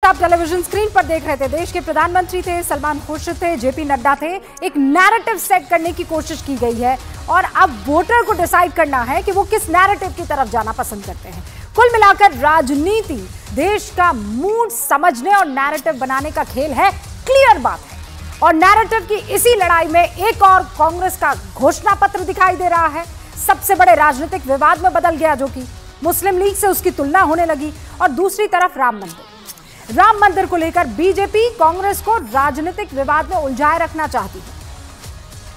आप television screen पर देख रहे थे, देश के प्रधानमंत्री थे, सलमान खुर्शीद थे, जेपी नड्डा थे। एक नैरेटिव सेट करने की कोशिश की गई है और अब वोटर को डिसाइड करना है कि वो किस नैरेटिव की तरफ जाना पसंद करते हैं। कुल मिलाकर राजनीति देश का मूड समझने और नैरेटिव बनाने का खेल है, क्लियर बात है। और नैरेटिव की इसी लड़ाई में एक और कांग्रेस का घोषणा पत्र दिखाई दे रहा है, सबसे बड़े राजनीतिक विवाद में बदल गया, जो कि मुस्लिम लीग से उसकी तुलना होने लगी। और दूसरी तरफ राम मंदिर को लेकर बीजेपी कांग्रेस को राजनीतिक विवाद में उलझाए रखना चाहती है।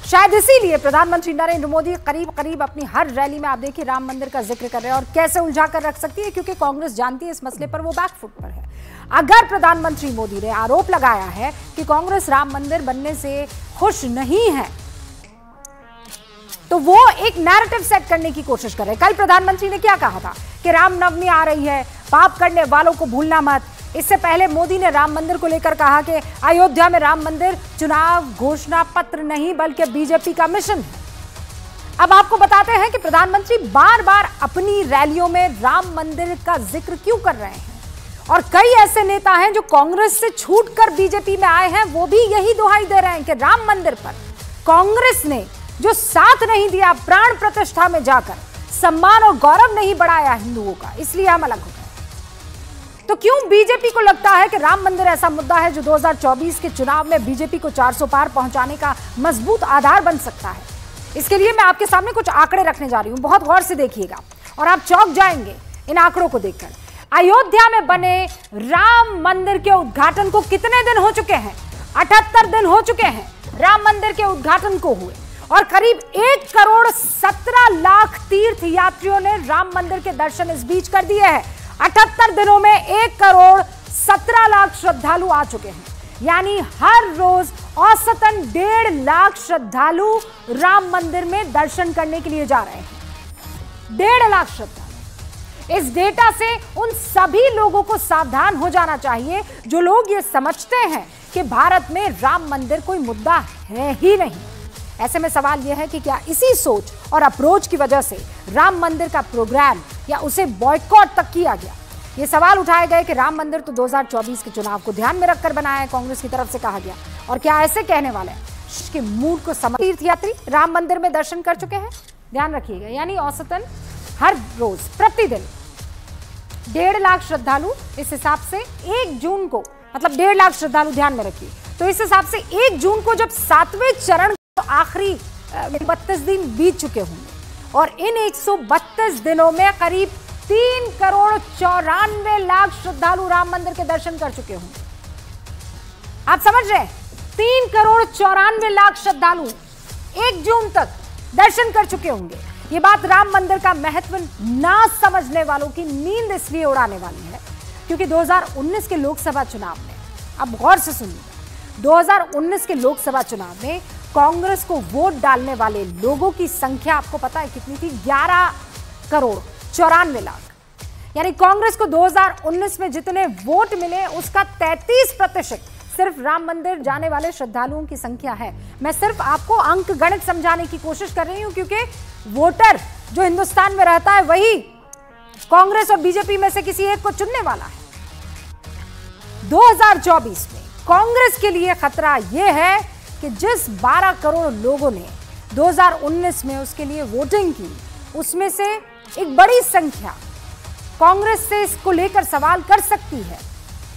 शायद इसीलिए प्रधानमंत्री नरेंद्र मोदी करीब अपनी हर रैली में आप देखिए राम मंदिर का जिक्र कर रहे हैं। और कैसे उलझा कर रख सकती है, क्योंकि कांग्रेस जानती है इस मसले पर वो बैकफुट पर है। अगर प्रधानमंत्री मोदी ने आरोप लगाया है कि कांग्रेस राम मंदिर बनने से खुश नहीं है, तो वो एक नैरेटिव सेट करने की कोशिश कर रहे हैं। कल प्रधानमंत्री ने क्या कहा था कि रामनवमी आ रही है, पाप करने वालों को भूलना मत। इससे पहले मोदी ने राम मंदिर को लेकर कहा कि अयोध्या में राम मंदिर चुनाव घोषणा पत्र नहीं बल्कि बीजेपी का मिशन है। अब आपको बताते हैं कि प्रधानमंत्री बार बार अपनी रैलियों में राम मंदिर का जिक्र क्यों कर रहे हैं। और कई ऐसे नेता हैं जो कांग्रेस से छूटकर बीजेपी में आए हैं, वो भी यही दुहाई दे रहे हैं कि राम मंदिर पर कांग्रेस ने जो साथ नहीं दिया, प्राण प्रतिष्ठा में जाकर सम्मान और गौरव नहीं बढ़ाया हिंदुओं का, इसलिए हम अलग हो गए। तो क्यों बीजेपी को लगता है कि राम मंदिर ऐसा मुद्दा है जो 2024 के चुनाव में बीजेपी को 400 पार पहुंचाने का मजबूत आधार बन सकता है? इसके लिए मैं आपके सामने कुछ आंकड़े रखने जा रही हूं, बहुत गौर से देखिएगा और आप चौंक जाएंगे इन आंकड़ों को देखकर। अयोध्या में बने राम मंदिर के उद्घाटन को कितने दिन हो चुके हैं? 78 दिन हो चुके हैं राम मंदिर के उद्घाटन को हुए, और करीब 1,17,00,000 तीर्थ यात्रियों ने राम मंदिर के दर्शन इस बीच कर दिए हैं। 78 दिनों में 1,17,00,000 श्रद्धालु आ चुके हैं, यानी हर रोज औसतन 1.5 श्रद्धालु राम मंदिर में दर्शन करने के लिए जा रहे हैं। 1.5 श्रद्धालु। इस डेटा से उन सभी लोगों को सावधान हो जाना चाहिए जो लोग ये समझते हैं कि भारत में राम मंदिर कोई मुद्दा है ही नहीं। ऐसे में सवाल यह है कि क्या इसी सोच और अप्रोच की वजह से राम मंदिर का प्रोग्राम या उसे बॉयकॉट तक किया गया? ये सवाल उठाए गए कि राम मंदिर तो 2024 के चुनाव को ध्यान में रखकर बनाया है, कांग्रेस की तरफ से कहा गया। और क्या ऐसे कहने वाले के मूड को समझ तीर्थ यात्री राम मंदिर में दर्शन कर चुके हैं? ध्यान रखिएगा, यानी औसतन हर रोज प्रतिदिन 1.5 श्रद्धालु। इस हिसाब से 1 जून को, मतलब 1.5 श्रद्धालु, ध्यान में रखिए। तो इस हिसाब से 1 जून को जब 7वें चरण आखिरी 32 दिन बीत चुके होंगे और इन 132 दिनों में करीब 3,94,00,000 श्रद्धालु राम मंदिर के दर्शन कर चुके होंगे। आप समझ रहे हैं? 3,94,00,000 श्रद्धालु 1 जून तक दर्शन कर चुके होंगे। ये बात राम मंदिर का महत्व ना समझने वालों की नींद इसलिए उड़ाने वाली है क्योंकि 2019 के लोकसभा चुनाव में, अब गौर से सुनिए, 2019 के लोकसभा चुनाव में कांग्रेस को वोट डालने वाले लोगों की संख्या आपको पता है कितनी थी? 11,94,00,000। यानी कांग्रेस को 2019 में जितने वोट मिले उसका 33% सिर्फ राम मंदिर जाने वाले श्रद्धालुओं की संख्या है। मैं सिर्फ आपको अंक गणित समझाने की कोशिश कर रही हूं क्योंकि वोटर जो हिंदुस्तान में रहता है वही कांग्रेस और बीजेपी में से किसी एक को चुनने वाला है। 2024 में कांग्रेस के लिए खतरा यह है कि जिस 12 करोड़ लोगों ने 2019 में उसके लिए वोटिंग की, उसमें से एक बड़ी संख्या कांग्रेस से इसको लेकर सवाल कर सकती है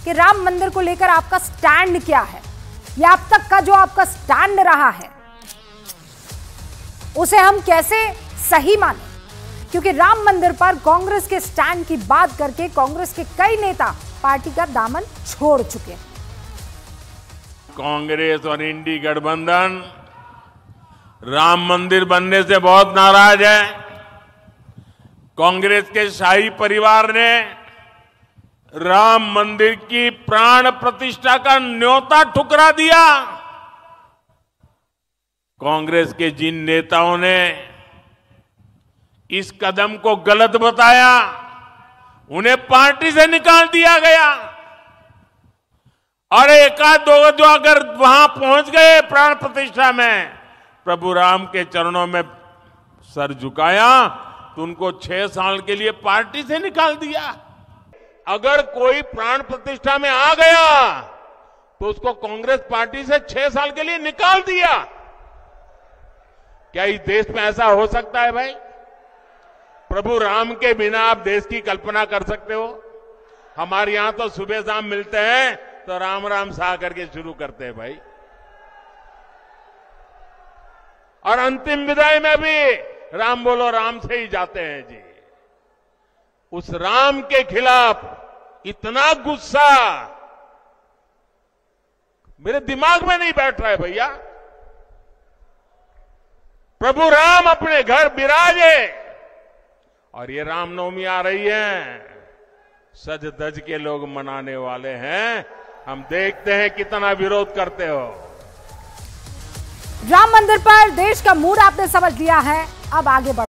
कि राम मंदिर को लेकर आपका स्टैंड क्या है, या अब तक का जो आपका स्टैंड रहा है उसे हम कैसे सही माने। क्योंकि राम मंदिर पर कांग्रेस के स्टैंड की बात करके कांग्रेस के कई नेता पार्टी का दामन छोड़ चुके हैं। कांग्रेस और इंडी गठबंधन राम मंदिर बनने से बहुत नाराज है। कांग्रेस के शाही परिवार ने राम मंदिर की प्राण प्रतिष्ठा का न्योता ठुकरा दिया। कांग्रेस के जिन नेताओं ने इस कदम को गलत बताया, उन्हें पार्टी से निकाल दिया गया। और एकाध दो जो अगर वहां पहुंच गए प्राण प्रतिष्ठा में, प्रभु राम के चरणों में सर झुकाया, तो उनको 6 साल के लिए पार्टी से निकाल दिया। अगर कोई प्राण प्रतिष्ठा में आ गया तो उसको कांग्रेस पार्टी से 6 साल के लिए निकाल दिया। क्या इस देश में ऐसा हो सकता है भाई? प्रभु राम के बिना आप देश की कल्पना कर सकते हो? हमारे यहां तो सुबह शाम मिलते हैं तो राम राम सा करके शुरू करते हैं भाई। और अंतिम विदाई में भी राम बोलो राम से ही जाते हैं जी। उस राम के खिलाफ इतना गुस्सा मेरे दिमाग में नहीं बैठ रहा है भैया। प्रभु राम अपने घर विराजे और ये रामनवमी आ रही है, सज धज के लोग मनाने वाले हैं। हम देखते हैं कितना विरोध करते हो। राम मंदिर पर देश का मूड आपने समझ लिया है, अब आगे बढ़